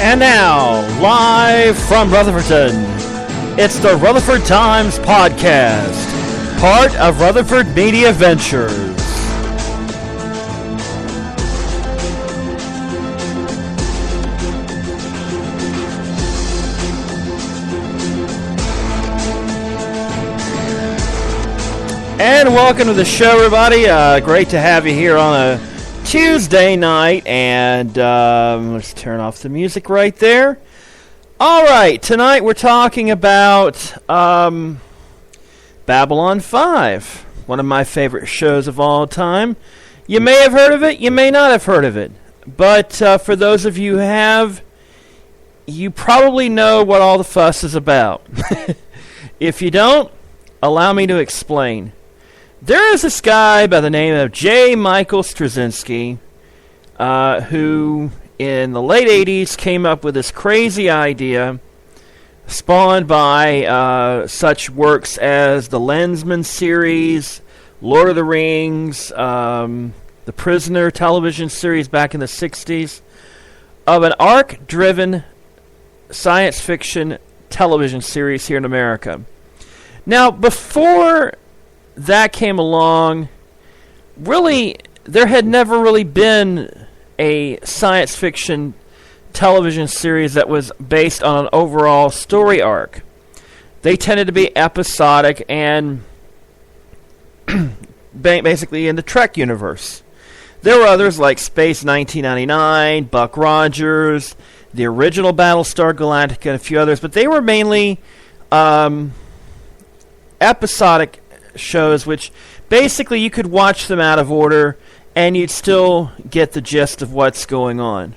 And now, live from Rutherford, it's the Rutherford Times Podcast, part of Rutherford Media Ventures. And welcome to the show, everybody. Great to have you here on a Tuesday night, and let's turn off the music right there. All right, tonight we're talking about Babylon 5, one of my favorite shows of all time. You may have heard of it, you may not have heard of it, but for those of you who have, you probably know what all the fuss is about. If you don't, allow me to explain. There is this guy by the name of J. Michael Straczynski, who in the late 80s came up with this crazy idea, spawned by such works as the Lensman series, Lord of the Rings, the Prisoner television series back in the 60s, of an arc-driven science fiction television series here in America. Now, before that came along, really, there had never really been a science fiction television series that was based on an overall story arc. They tended to be episodic and basically in the Trek universe. There were others like Space 1999, Buck Rogers, the original Battlestar Galactica, and a few others, but they were mainly episodic shows, which basically you could watch them out of order and you'd still get the gist of what's going on.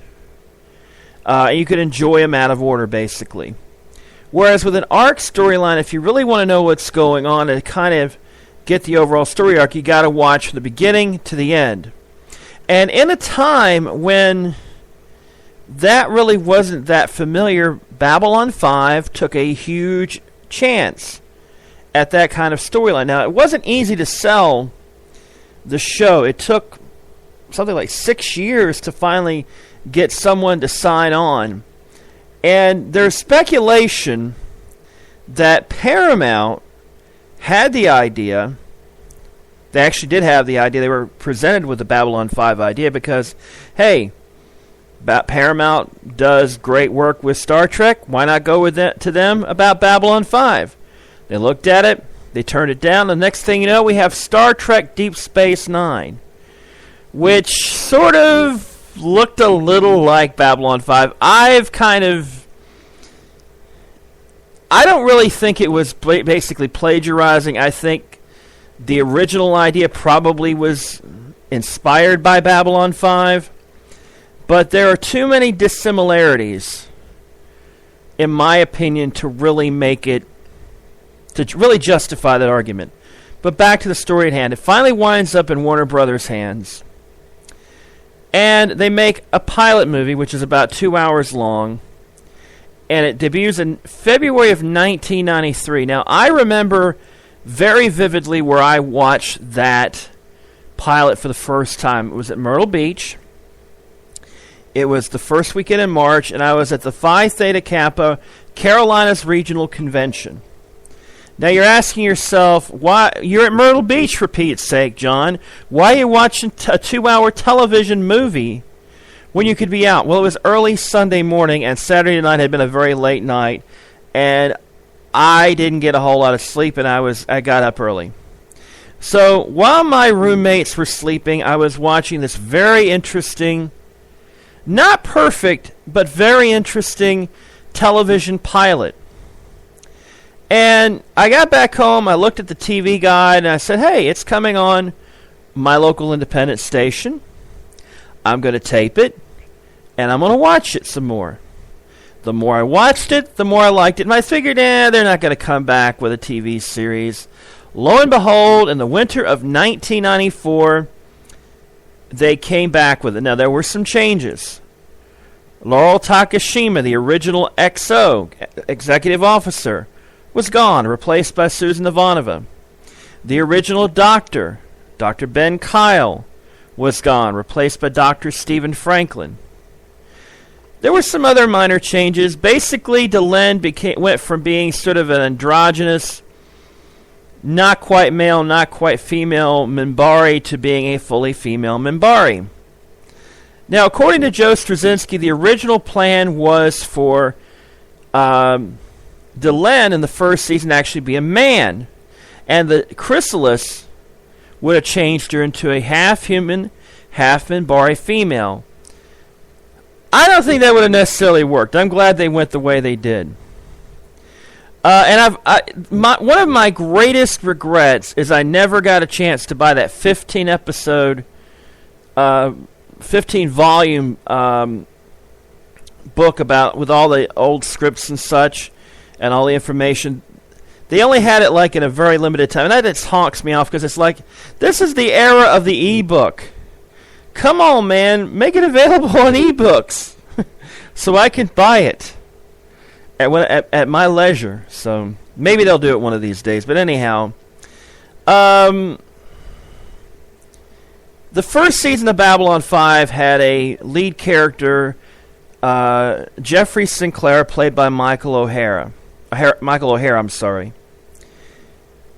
You could enjoy them out of order, basically. Whereas with an arc storyline, if you really want to know what's going on and kind of get the overall story arc, you got to watch from the beginning to the end. And in a time when that really wasn't that familiar, Babylon 5 took a huge chance at that kind of storyline. Now, it wasn't easy to sell the show. It took something like 6 years to finally get someone to sign on. And there's speculation that Paramount had the idea. They actually did have the idea. They were presented with the Babylon 5 idea because, hey, Paramount does great work with Star Trek. Why not go with to them about Babylon 5? They looked at it, they turned it down. The next thing you know, we have Star Trek Deep Space Nine, which sort of looked a little like Babylon 5. I don't really think it was basically plagiarizing. I think the original idea probably was inspired by Babylon 5, but there are too many dissimilarities, in my opinion, to really make it to really justify that argument. But back to the story at hand. It finally winds up in Warner Brothers' hands. And they make a pilot movie, which is about 2 hours long. And it debuts in February of 1993. Now, I remember very vividly where I watched that pilot for the first time. It was at Myrtle Beach. It was the first weekend in March, and I was at the Phi Theta Kappa Carolinas Regional Convention. Now you're asking yourself, why you're at Myrtle Beach, for Pete's sake, John. Why are you watching a 2-hour television movie when you could be out? Well, it was early Sunday morning, and Saturday night had been a very late night, and I didn't get a whole lot of sleep, and I got up early. So while my roommates were sleeping, I was watching this very interesting, not perfect, but very interesting television pilot. And I got back home, I looked at the TV guide, and I said, hey, it's coming on my local independent station. I'm going to tape it, and I'm going to watch it some more. The more I watched it, the more I liked it. And I figured, they're not going to come back with a TV series. Lo and behold, in the winter of 1994, they came back with it. Now, there were some changes. Laurel Takashima, the original XO, executive officer, was gone, replaced by Susan Ivanova. The original doctor, Dr. Ben Kyle, was gone, replaced by Dr. Stephen Franklin. There were some other minor changes. Basically, Delenn went from being sort of an androgynous, not quite male, not quite female Minbari to being a fully female Minbari. Now, according to Joe Straczynski, the original plan was for Delenn in the first season to actually be a man, and the chrysalis would have changed her into a half-human, half-Minbari female. I don't think that would have necessarily worked. I'm glad they went the way they did. And one of my greatest regrets is I never got a chance to buy that 15-episode, 15-volume book with all the old scripts and such, and all the information. They only had it like in a very limited time, and that just honks me off because it's like, this is the era of the ebook. Come on, man, make it available on ebooks so I can buy it at my leisure. So maybe they'll do it one of these days. But anyhow, the first season of Babylon 5 had a lead character, Jeffrey Sinclair, played by Michael O'Hara. I'm sorry.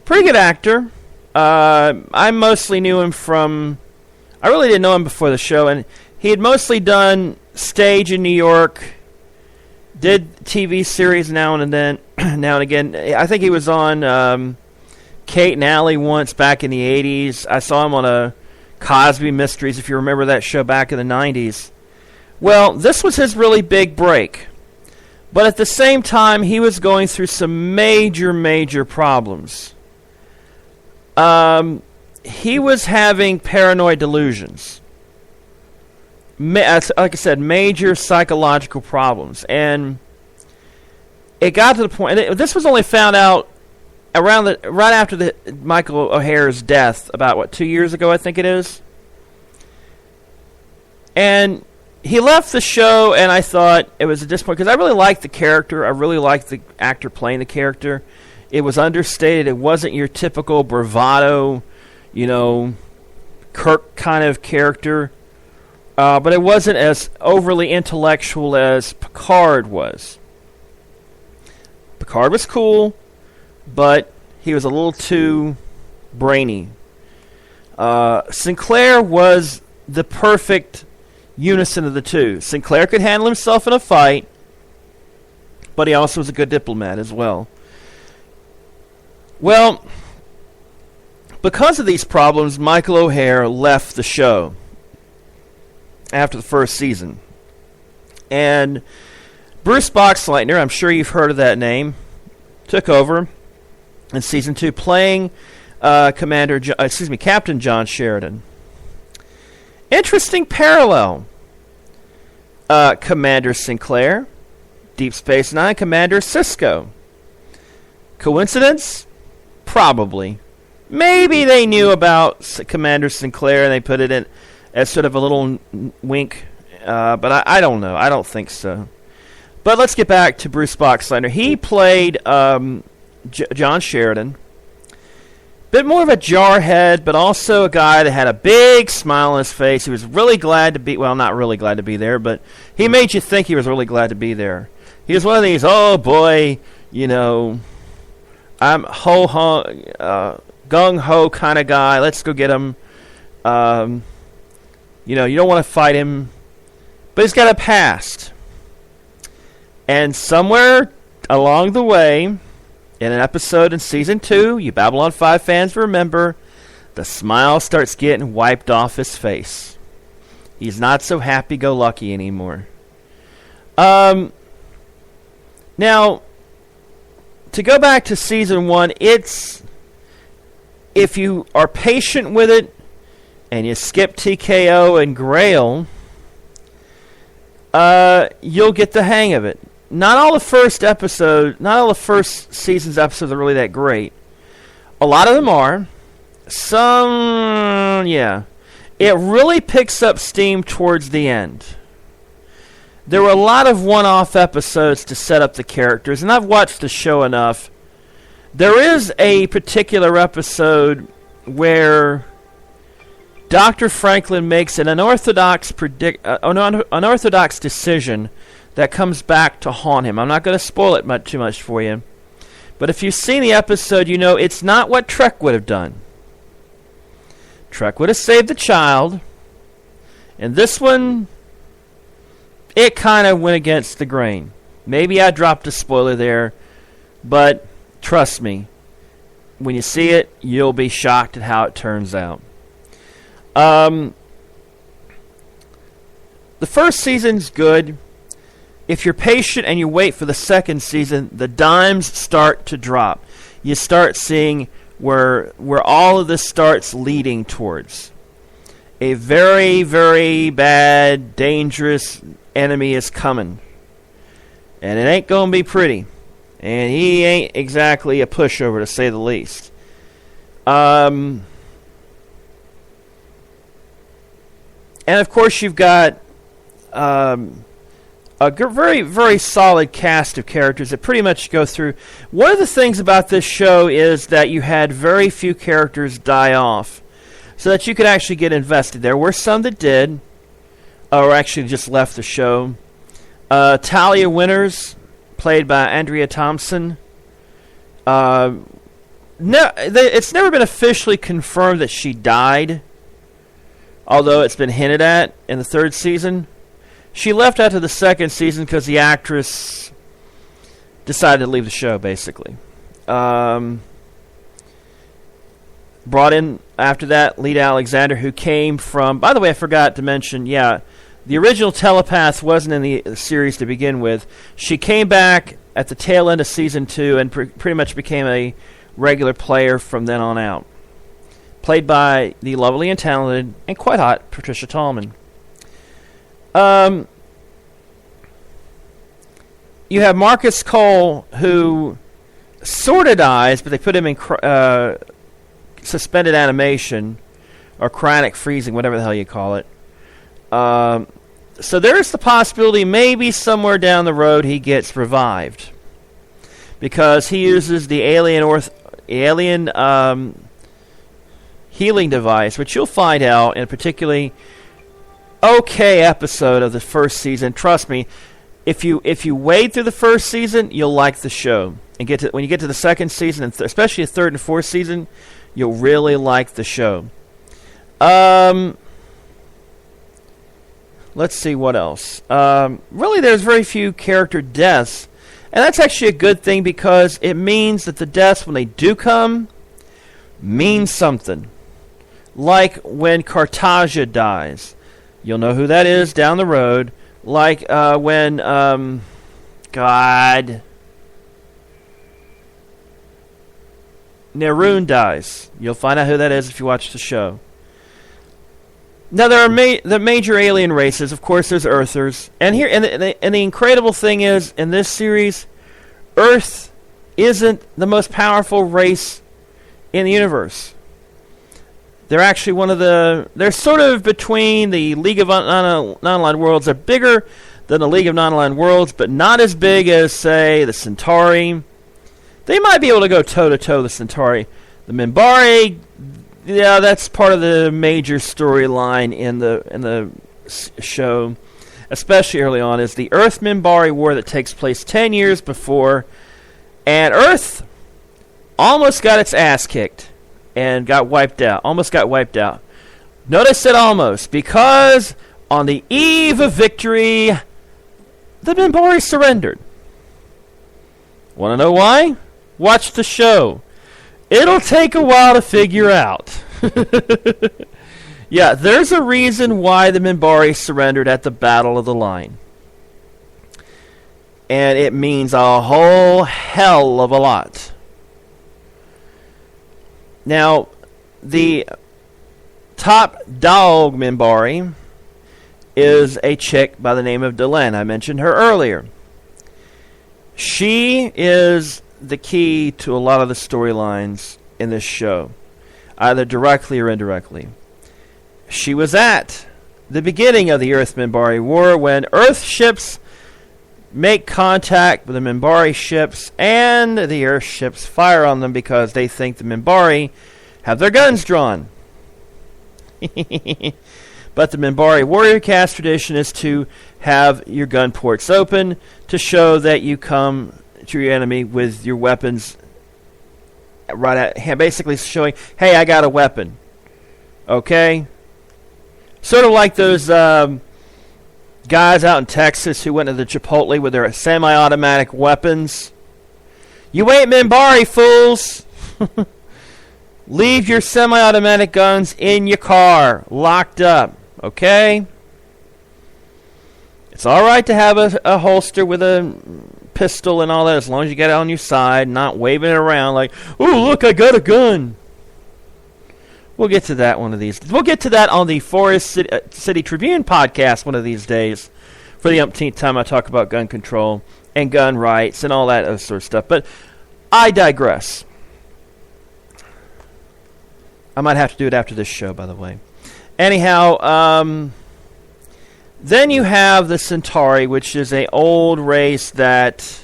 Pretty good actor. I mostly knew him from... I really didn't know him before the show, and he had mostly done stage in New York, did TV series now and again. I think he was on Kate and Allie once back in the 80s. I saw him on a Cosby Mysteries, if you remember that show back in the 90s. Well, this was his really big break. But at the same time, he was going through some major, major problems. He was having paranoid delusions. Like I said, major psychological problems. And it got to the point... And this was only found out right after Michael O'Hara's death, about, 2 years ago, I think it is? And he left the show, and I thought it was a disappointment, because I really liked the character. I really liked the actor playing the character. It was understated. It wasn't your typical bravado, Kirk kind of character. But it wasn't as overly intellectual as Picard was. Picard was cool, but he was a little too brainy. Sinclair was the perfect unison of the two. Sinclair could handle himself in a fight, but he also was a good diplomat as well. Well, because of these problems, Michael O'Hara left the show after the first season. And Bruce Boxleitner, I'm sure you've heard of that name, took over in season 2, playing Captain John Sheridan. Interesting parallel. Commander Sinclair, Deep Space Nine, Commander Sisko. Coincidence? Probably. Maybe they knew about Commander Sinclair and they put it in as sort of a little wink, but I don't know. I don't think so. But let's get back to Bruce Boxleitner. He played John Sheridan. Bit more of a jarhead, but also a guy that had a big smile on his face. He was really glad to be, well, not really glad to be there, but he made you think he was really glad to be there. He was one of these, oh boy, I'm gung-ho kind of guy. Let's go get him. You don't want to fight him, but he's got a past. And somewhere along the way, in an episode in Season 2, you Babylon 5 fans remember, the smile starts getting wiped off his face. He's not so happy-go-lucky anymore. Now, to go back to Season 1, if you are patient with it, and you skip TKO and Grail, you'll get the hang of it. Not all the first season's episodes are really that great. A lot of them are. Some, yeah. It really picks up steam towards the end. There were a lot of one-off episodes to set up the characters, and I've watched the show enough. There is a particular episode where Dr. Franklin makes an unorthodox decision that comes back to haunt him. I'm not going to spoil it too much for you. But if you've seen the episode, you know it's not what Trek would have done. Trek would have saved the child. And this one, it kind of went against the grain. Maybe I dropped a spoiler there. But trust me, when you see it, you'll be shocked at how it turns out. The first season's good. If you're patient and you wait for the second season, the dimes start to drop. You start seeing where all of this starts leading towards. A very, very bad, dangerous enemy is coming. And it ain't going to be pretty. And he ain't exactly a pushover, to say the least. And of course, you've got a very, very solid cast of characters that pretty much go through. One of the things about this show is that you had very few characters die off, so that you could actually get invested. There were some that did, or actually just left the show. Talia Winters, played by Andrea Thompson. It's never been officially confirmed that she died, although it's been hinted at in the third season. She left after the second season because the actress decided to leave the show, basically. Brought in after that Lita Alexander, who came from... By the way, I forgot to mention, the original telepath wasn't in the series to begin with. She came back at the tail end of season 2 and pretty much became a regular player from then on out. Played by the lovely and talented and quite hot Patricia Tallman. You have Marcus Cole, who sort of dies, but they put him in suspended animation, or cryonic freezing, whatever the hell you call it. So there's the possibility maybe somewhere down the road he gets revived, because he uses the alien healing device, which you'll find out in a particularly okay episode of the first season. Trust me, if you wade through the first season, you'll like the show, and when you get to the second season, and especially the third and fourth season, you'll really like the show. Let's see what else. Really, there's very few character deaths, and that's actually a good thing, because it means that the deaths, when they do come, mean something. Like when Cartagia dies. You'll know who that is down the road. Like when Neroon dies. You'll find out who that is if you watch the show. Now, there are the major alien races. Of course, there's Earthers. And the incredible thing is, in this series, Earth isn't the most powerful race in the universe. They're actually they're sort of between the League of Non-Aligned Worlds. They're bigger than the League of Non-Aligned Worlds, but not as big as, say, the Centauri. They might be able to go toe-to-toe with the Centauri. The Minbari, that's part of the major storyline in the show, especially early on, is the Earth-Minbari war that takes place 10 years before, and Earth almost got its ass kicked. And almost got wiped out. Notice I said almost, because on the eve of victory, the Minbari surrendered. Want to know why? Watch the show. It'll take a while to figure out. Yeah, there's a reason why the Minbari surrendered at the Battle of the Line. And it means a whole hell of a lot. Now, the top dog Minbari is a chick by the name of Delenn. I mentioned her earlier. She is the key to a lot of the storylines in this show, either directly or indirectly. She was at the beginning of the Earth-Minbari War when Earth ships make contact with the Minbari ships, and the Earth ships fire on them because they think the Minbari have their guns drawn. But the Minbari warrior caste tradition is to have your gun ports open to show that you come to your enemy with your weapons right at hand, basically showing, hey, I got a weapon. Okay? Sort of like those guys out in Texas who went to the Chipotle with their semi-automatic weapons. You ain't Minbari, fools! Leave your semi-automatic guns in your car, locked up. Okay? It's alright to have a holster with a pistol and all that as long as you get it on your side, not waving it around like, oh, look, I got a gun. We'll get to that one of these. We'll get to that on the Forest City Tribune podcast one of these days for the umpteenth time I talk about gun control and gun rights and all that other sort of stuff. But I digress. I might have to do it after this show, by the way. Anyhow, then you have the Centauri, which is an old race that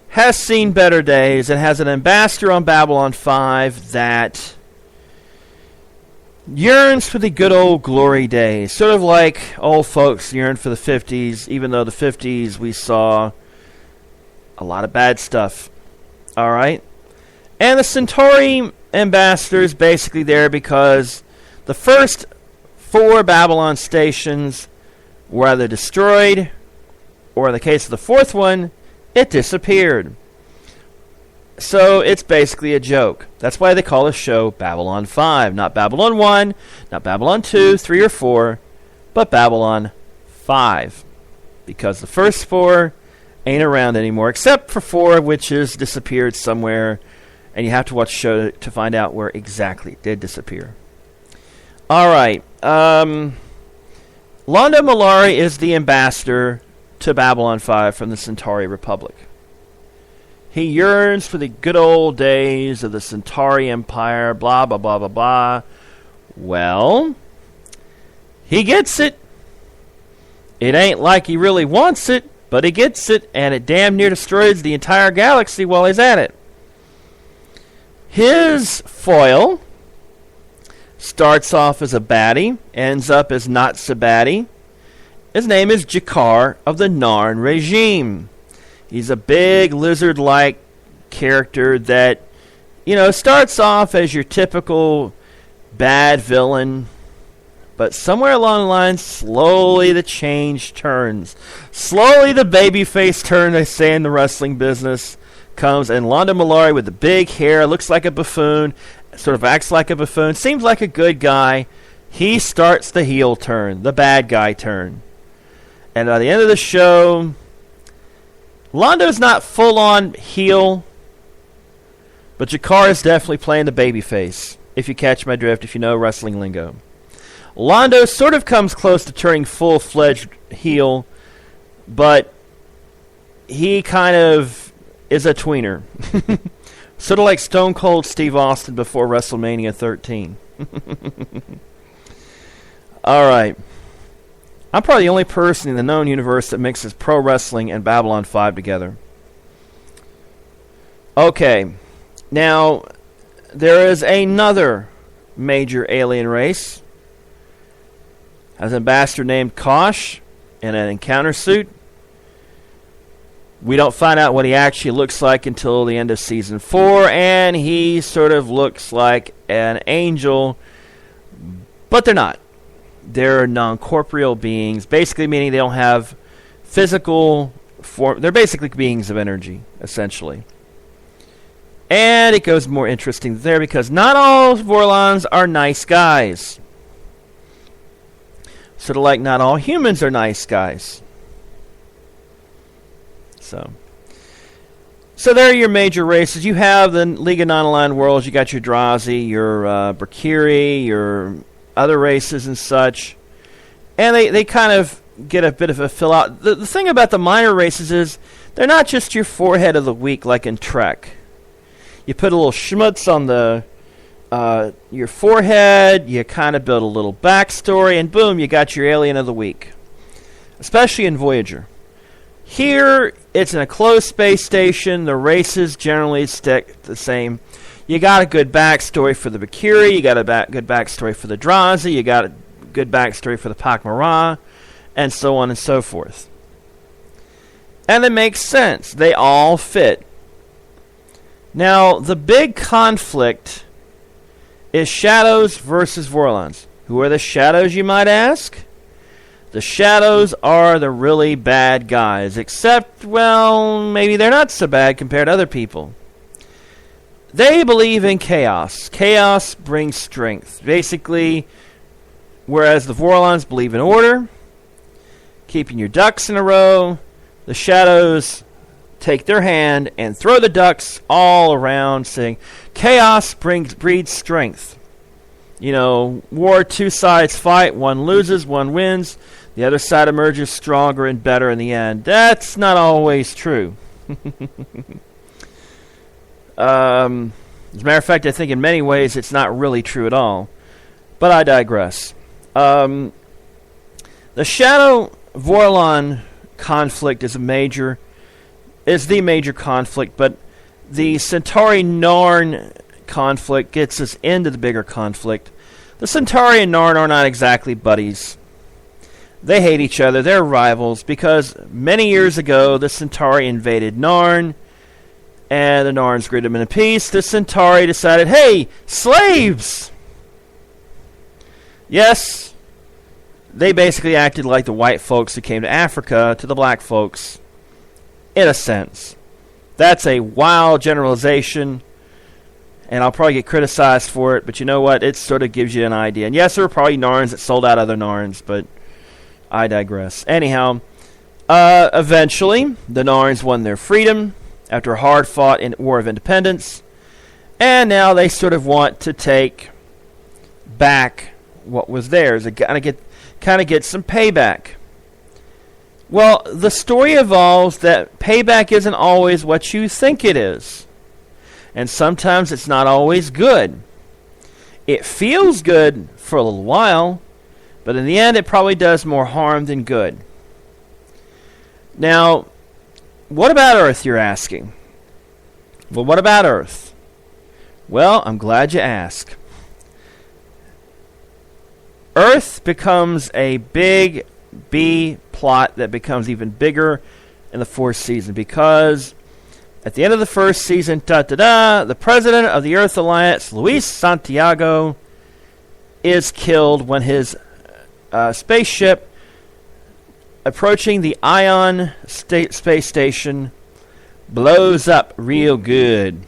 has seen better days. It has an ambassador on Babylon 5 that yearns for the good old glory days. Sort of like old folks yearn for the 50s, even though the 50s we saw a lot of bad stuff. Alright? And the Centauri ambassador is basically there because the first 4 Babylon stations were either destroyed, or in the case of the 4th one, it disappeared. So it's basically a joke. That's why they call the show Babylon 5. Not Babylon 1, not Babylon 2, 3, or 4, but Babylon 5. Because the first 4 ain't around anymore, except for 4, which has disappeared somewhere, and you have to watch the show to find out where exactly it did disappear. Alright, Londo Mollari is the ambassador to Babylon 5 from the Centauri Republic. He yearns for the good old days of the Centauri Empire, blah, blah, blah, blah, blah. Well, he gets it. It ain't like he really wants it, but he gets it, and it damn near destroys the entire galaxy while he's at it. His foil starts off as a baddie, ends up as not so baddie. His name is Jakar of the Narn regime. He's a big lizard-like character that, starts off as your typical bad villain, but somewhere along the line, slowly the change turns. Slowly the babyface turn, they say in the wrestling business, comes, and Londo Mollari with the big hair, looks like a buffoon, sort of acts like a buffoon, seems like a good guy. He starts the heel turn, the bad guy turn. And by the end of the show, Londo's not full-on heel, but Jakar is definitely playing the babyface, if you catch my drift, if you know wrestling lingo. Londo sort of comes close to turning full-fledged heel, but he kind of is a tweener. Sort of like Stone Cold Steve Austin before WrestleMania 13. Alright. I'm probably the only person in the known universe that mixes pro wrestling and Babylon 5 together. Okay. Now, there is another major alien race. Has an ambassador named Kosh in an encounter suit. We don't find out what he actually looks like until the end of Season 4, and he sort of looks like an angel, but they're not. They're non-corporeal beings, basically meaning they don't have physical form. They're basically beings of energy, essentially. And it goes more interesting there because not all Vorlons are nice guys. Sort of like not all humans are nice guys. So there are your major races. You have the League of Non-Aligned Worlds. You got your Drazi, your Brakiri, your other races and such. And they kind of get a bit of a fill out. The thing about the minor races is they're not just your forehead of the week like in Trek. You put a little schmutz on your forehead, you kind of build a little backstory, and boom, you got your alien of the week. Especially in Voyager. Here, it's in a closed space station. The races generally stick the same. you got a good backstory for the Bakuri, you got a good backstory for the Drazi, you got a good backstory for the Pakmara, and so on and so forth. And it makes sense. They all fit. Now, the big conflict is Shadows versus Vorlons. Who are the Shadows, you might ask? The Shadows are the really bad guys, except, well, maybe they're not so bad compared to other people. They believe in chaos. Chaos brings strength. Basically, whereas the Vorlons believe in order, keeping your ducks in a row, the Shadows take their hand and throw the ducks all around, saying, chaos breeds strength. You know, war, two sides fight, one loses, one wins. The other side emerges stronger and better in the end. That's not always true. As a matter of fact, I think in many ways it's not really true at all. But I digress. The Shadow Vorlon conflict is the major conflict, but the Centauri Narn conflict gets us into the bigger conflict. The Centauri and Narn are not exactly buddies. They hate each other. They're rivals because many years ago the Centauri invaded Narn, and the Narns greeted them in peace. The Centauri decided, hey, slaves! Yes, they basically acted like the white folks who came to Africa to the black folks, in a sense. That's a wild generalization, and I'll probably get criticized for it, but you know what? It sort of gives you an idea. And yes, there were probably Narns that sold out other Narns, but I digress. Anyhow, eventually, the Narns won their freedom after a hard-fought War of Independence, and now they sort of want to take back what was theirs. They kind of get some payback. Well, the story evolves that payback isn't always what you think it is. And sometimes it's not always good. It feels good for a little while, but in the end it probably does more harm than good. Now, what about Earth, you're asking? Well, what about Earth? Well, I'm glad you asked. Earth becomes a big B plot that becomes even bigger in the fourth season because at the end of the first season, the president of the Earth Alliance, Luis Santiago, is killed when his spaceship approaching the Ion space station blows up real good.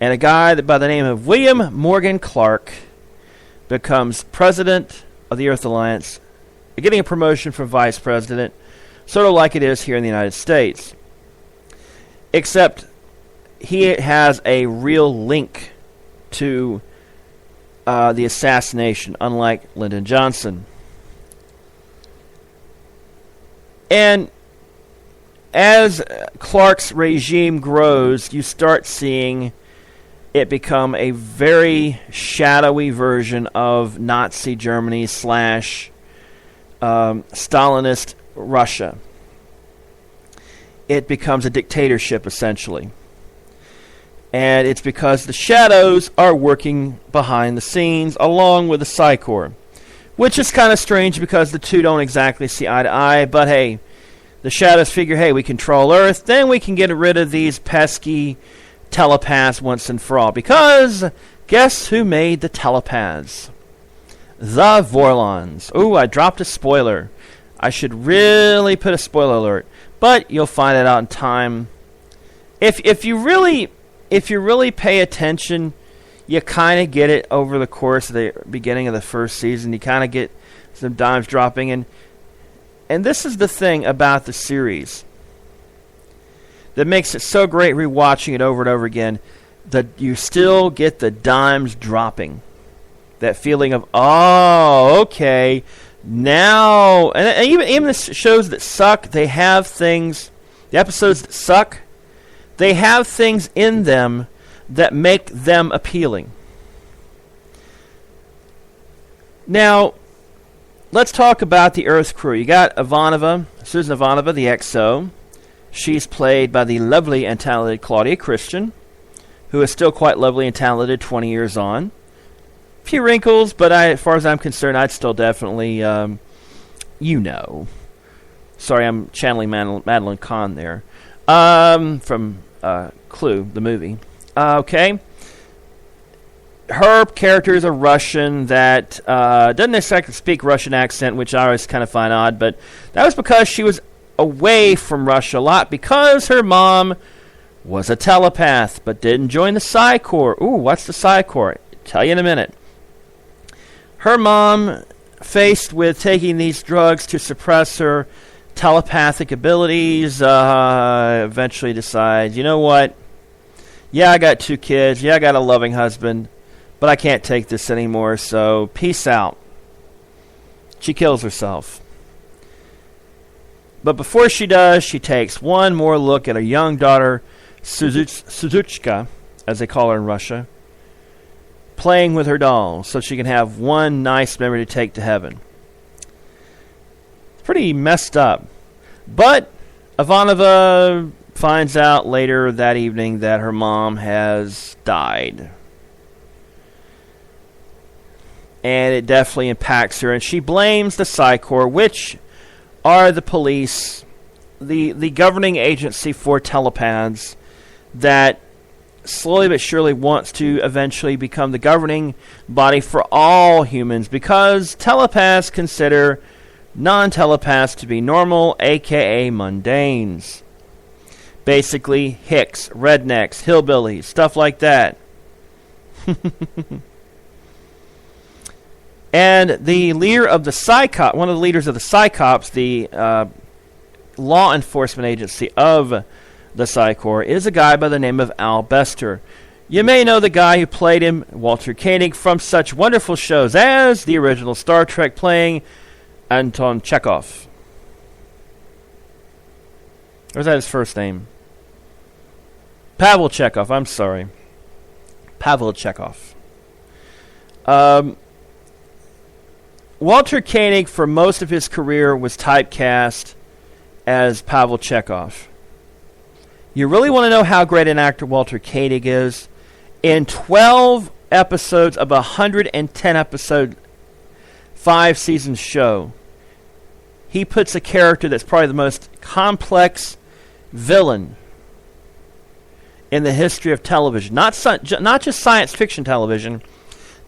And a guy by the name of William Morgan Clark becomes president of the Earth Alliance, getting a promotion from vice president, sort of like it is here in the United States. Except he has a real link to the assassination, unlike Lyndon Johnson. And as Clark's regime grows, you start seeing it become a very shadowy version of Nazi Germany / Stalinist Russia. It becomes a dictatorship, essentially. And it's because the Shadows are working behind the scenes along with the Psi Corps. Which is kind of strange because the two don't exactly see eye to eye. But hey, the Shadows figure, hey, we control Earth, then we can get rid of these pesky telepaths once and for all. Because guess who made the telepaths? The Vorlons. Ooh, I dropped a spoiler. I should really put a spoiler alert. But you'll find it out in time. If you really pay attention, you kind of get it over the course of the beginning of the first season. You kind of get some dimes dropping. And this is the thing about the series that makes it so great rewatching it over and over again, that you still get the dimes dropping. That feeling of, oh, okay, now... And even the shows that suck, they have things... The episodes that suck, they have things in them that make them appealing. Now, let's talk about the Earth crew. You got Susan Ivanova, the XO. She's played by the lovely and talented Claudia Christian. who is still quite lovely and talented 20 years on. A few wrinkles, but as far as I'm concerned, I'd still definitely, Sorry, I'm channeling Madeline Kahn there. From Clue, the movie. Okay. Her character is a Russian that doesn't exactly speak Russian accent, which I always kind of find odd, but that was because she was away from Russia a lot because her mom was a telepath, but didn't join the Psi Corps. Ooh, what's the Psi Corps? Tell you in a minute. Her mom, faced with taking these drugs to suppress her telepathic abilities, eventually decides, you know what? Yeah, I got 2 kids. Yeah, I got a loving husband, but I can't take this anymore, so peace out. She kills herself. But before she does, she takes one more look at her young daughter, Suzuchka, as they call her in Russia, playing with her doll so she can have one nice memory to take to heaven. It's pretty messed up. But Ivanova finds out later that evening that her mom has died. And it definitely impacts her. And she blames the Psi Corps, which are the police, the governing agency for telepaths that slowly but surely wants to eventually become the governing body for all humans, because telepaths consider non-telepaths to be normal, aka mundanes. Basically, hicks, rednecks, hillbillies, stuff like that. And the leader of the Psychop, one of the leaders of the Psychops, the law enforcement agency of the Psi Corps, is a guy by the name of Al Bester. You may know the guy who played him, Walter Koenig, from such wonderful shows as the original Star Trek, playing Anton Chekhov. Or is that his first name? Pavel Chekhov, I'm sorry. Pavel Chekhov. Walter Koenig, for most of his career, was typecast as Pavel Chekhov. You really want to know how great an actor Walter Koenig is? In 12 episodes of a 110-episode, 5-season show, he puts a character that's probably the most complex villain in the history of television. Not just science fiction television,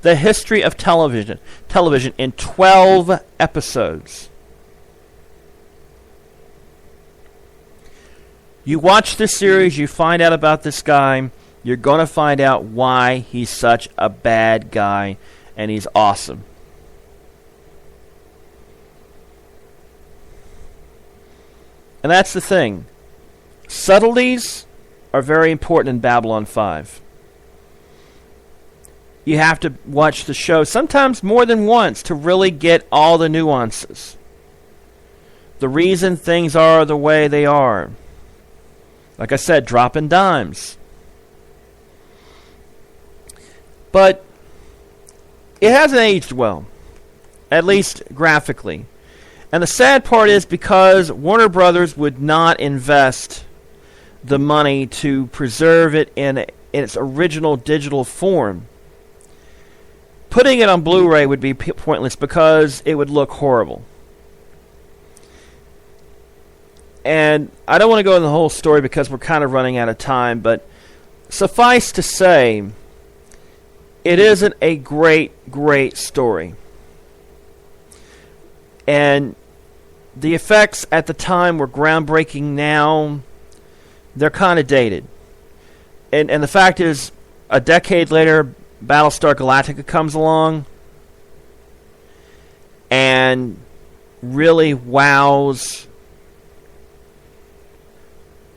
the history of television in 12 episodes. You watch this series, you find out about this guy, you're going to find out why he's such a bad guy, and he's awesome. And that's the thing. Subtleties are very important in Babylon 5. You have to watch the show sometimes more than once to really get all the nuances. The reason things are the way they are. Like I said, dropping dimes. But it hasn't aged well, at least graphically. And the sad part is because Warner Brothers would not invest the money to preserve it in its original digital form. Putting it on Blu-ray would be pointless because it would look horrible. And I don't want to go into the whole story because we're kind of running out of time, but suffice to say, it isn't a great, great story. And the effects at the time were groundbreaking. Now they're kind of dated. And the fact is, a decade later, Battlestar Galactica comes along and really wows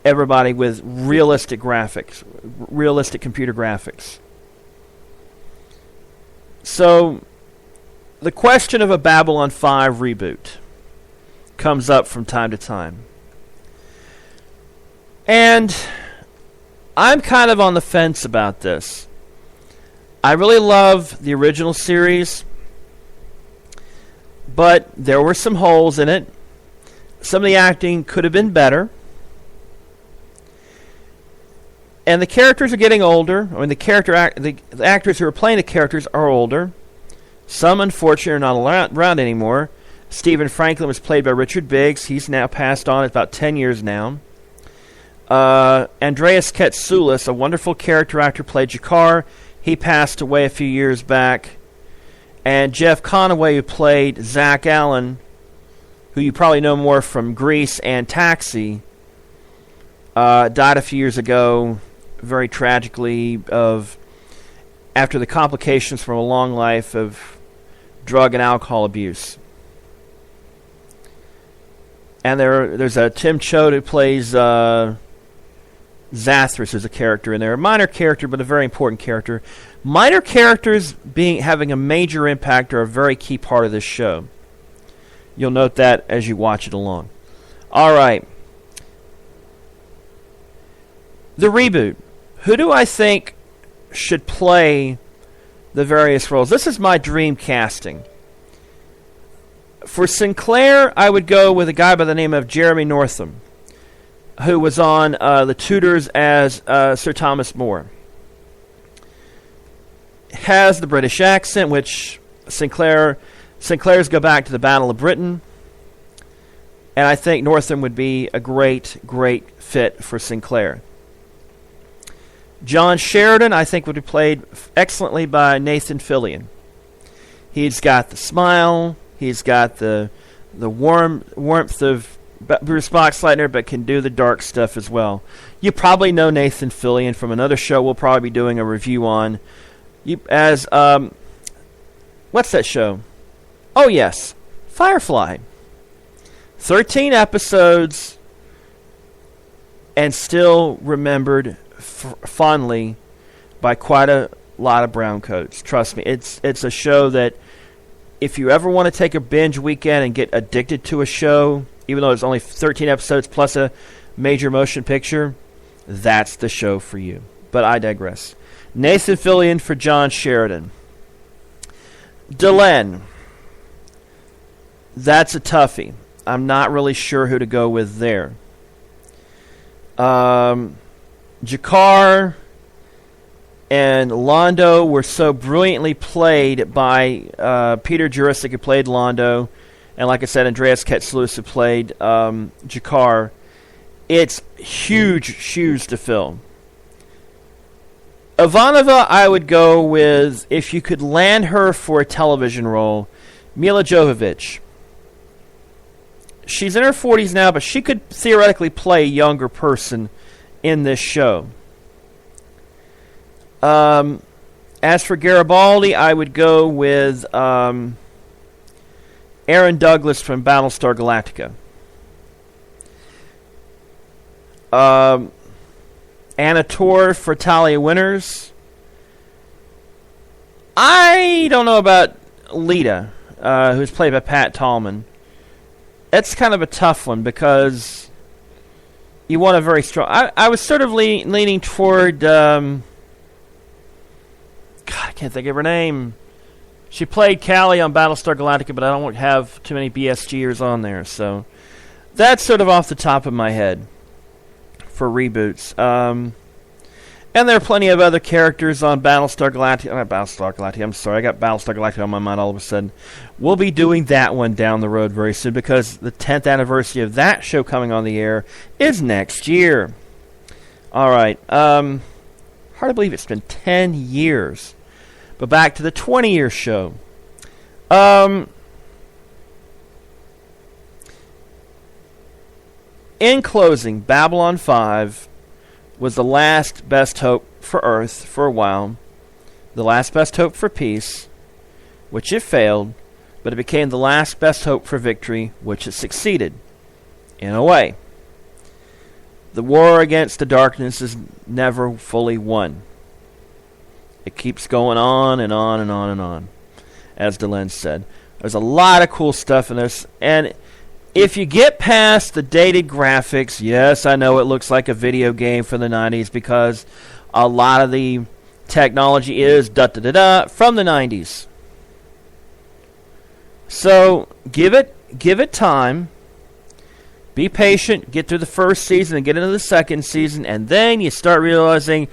everybody with realistic graphics, realistic computer graphics. So, the question of a Babylon 5 reboot comes up from time to time. And I'm kind of on the fence about this. I really love the original series, but there were some holes in it. Some of the acting could have been better. And the characters are getting older. I mean, the actors who are playing the characters are older. Some, unfortunately, are not around anymore. Stephen Franklin was played by Richard Biggs. He's now passed on. It's about 10 years now. Andreas Katsoulis, a wonderful character actor, played Jakar. He passed away a few years back. And Jeff Conaway, who played Zach Allen, who you probably know more from Grease and Taxi, died a few years ago, very tragically, after the complications from a long life of drug and alcohol abuse. And there's a Tim Choate who plays Zathras, who's a character in there. A minor character, but a very important character. Minor characters having a major impact are a very key part of this show. You'll note that as you watch it along. All right. The reboot. Who do I think should play the various roles? This is my dream casting. For Sinclair, I would go with a guy by the name of Jeremy Northam, who was on The Tudors as Sir Thomas More. Has the British accent, which Sinclair's go back to the Battle of Britain. And I think Northam would be a great, great fit for Sinclair. John Sheridan, I think, would be played excellently by Nathan Fillion. He's got the smile. He's got the warmth of Bruce Boxleitner, but can do the dark stuff as well. You probably know Nathan Fillion from another show we'll probably be doing a review on. What's that show? Oh, yes. Firefly. 13 episodes and still remembered fondly by quite a lot of browncoats. Trust me, it's a show that if you ever want to take a binge weekend and get addicted to a show, even though it's only 13 episodes plus a major motion picture, that's the show for you. But I digress. Nathan Fillion for John Sheridan. Delenn. That's a toughie. I'm not really sure who to go with there. Jakar and Londo were so brilliantly played by Peter Jurisic, who played Londo, and like I said, Andreas Katsoulis, who played Jakar. It's huge shoes to fill. Ivanova, I would go with, if you could land her for a television role, Mila Jovovich. She's in her 40s now, but she could theoretically play a younger person in this show. As for Garibaldi, I would go with Aaron Douglas from Battlestar Galactica. Anna Torv for Talia Winters. I don't know about Lita, who's played by Pat Tallman. That's kind of a tough one because you want a very strong... I was sort of leaning toward... God, I can't think of her name. She played Callie on Battlestar Galactica, but I don't have too many BSGers on there, so that's sort of off the top of my head for reboots. And there are plenty of other characters on Battlestar Galactica. Not Battlestar Galactica, I'm sorry. I got Battlestar Galactica on my mind all of a sudden. We'll be doing that one down the road very soon because the 10th anniversary of that show coming on the air is next year. All right. Hard to believe it's been 10 years. But back to the 20-year show. In closing, Babylon 5 was the last best hope for Earth for a while, the last best hope for peace, which it failed, but it became the last best hope for victory, which it succeeded, in a way. The war against the darkness is never fully won. It keeps going on and on and on and on, as Delenn said. There's a lot of cool stuff in this, and if you get past the dated graphics, yes, I know it looks like a video game from the 90s because a lot of the technology is from the 90s. So give it time. Be patient, get through the first season and get into the second season, and then you start realizing,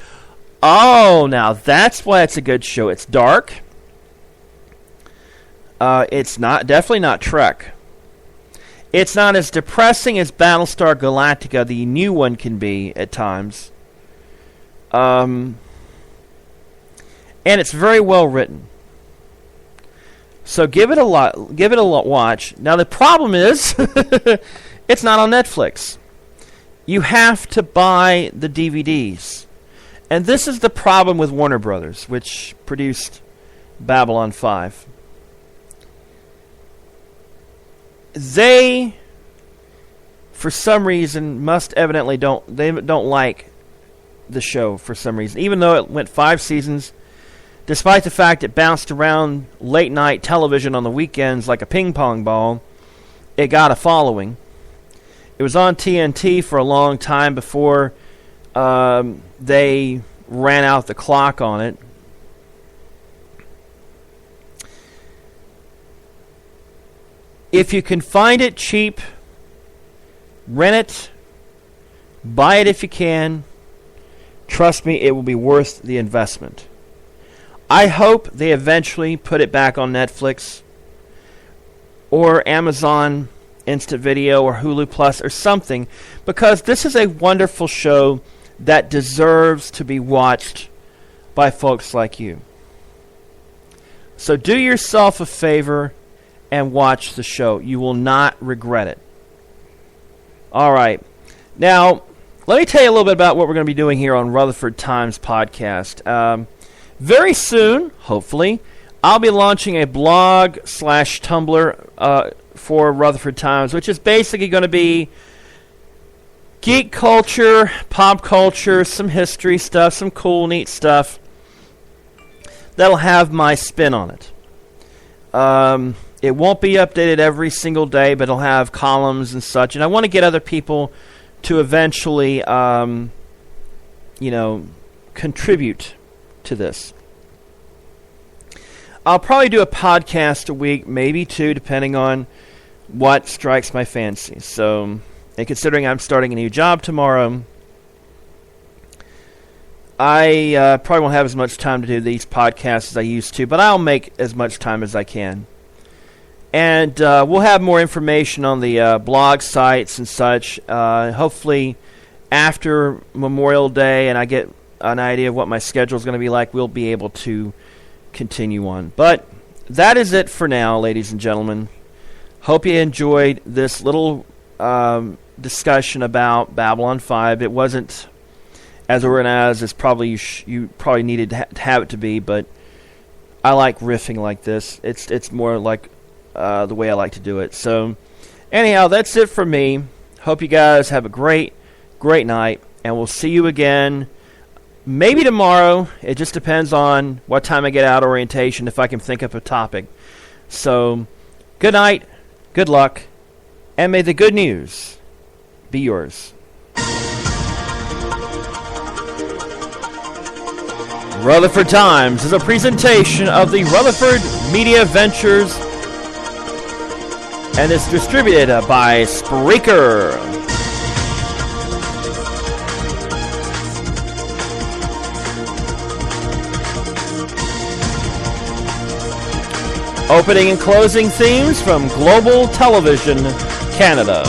oh, now that's why it's a good show. It's dark. It's definitely not Trek. It's not as depressing as Battlestar Galactica, the new one, can be at times. And it's very well written. So give it a watch. Now the problem is, it's not on Netflix. You have to buy the DVDs. And this is the problem with Warner Brothers, which produced Babylon 5. They, for some reason, don't like the show for some reason. Even though it went 5 seasons, despite the fact it bounced around late night television on the weekends like a ping pong ball, it got a following. It was on TNT for a long time before they ran out the clock on it. If you can find it cheap, rent it, buy it if you can. Trust me, it will be worth the investment. I hope they eventually put it back on Netflix or Amazon Instant Video or Hulu Plus or something, because this is a wonderful show that deserves to be watched by folks like you. So do yourself a favor and watch the show. You will not regret it. All right. Now, let me tell you a little bit about what we're going to be doing here on Rutherford Times Podcast. Very soon, hopefully, I'll be launching a blog/Tumblr for Rutherford Times, which is basically going to be geek culture, pop culture, some history stuff, some cool, neat stuff that'll have my spin on it. It won't be updated every single day, but it'll have columns and such. And I want to get other people to eventually, contribute to this. I'll probably do a podcast a week, maybe 2, depending on what strikes my fancy. So, and considering I'm starting a new job tomorrow, I probably won't have as much time to do these podcasts as I used to, but I'll make as much time as I can. And we'll have more information on the blog sites and such. Hopefully, after Memorial Day and I get an idea of what my schedule is going to be like, we'll be able to continue on. But that is it for now, ladies and gentlemen. Hope you enjoyed this little discussion about Babylon 5. It wasn't as organized as probably you probably needed to have it to be, but I like riffing like this. It's more like the way I like to do it. So, anyhow, that's it for me. Hope you guys have a great night, and we'll see you again maybe tomorrow. It just depends on what time I get out of orientation, if I can think of a topic. So, good night, good luck, and may the good news be yours. Rutherford Times is a presentation of the Rutherford Media Ventures and is distributed by Spreaker. Opening and closing themes from Global Television Canada.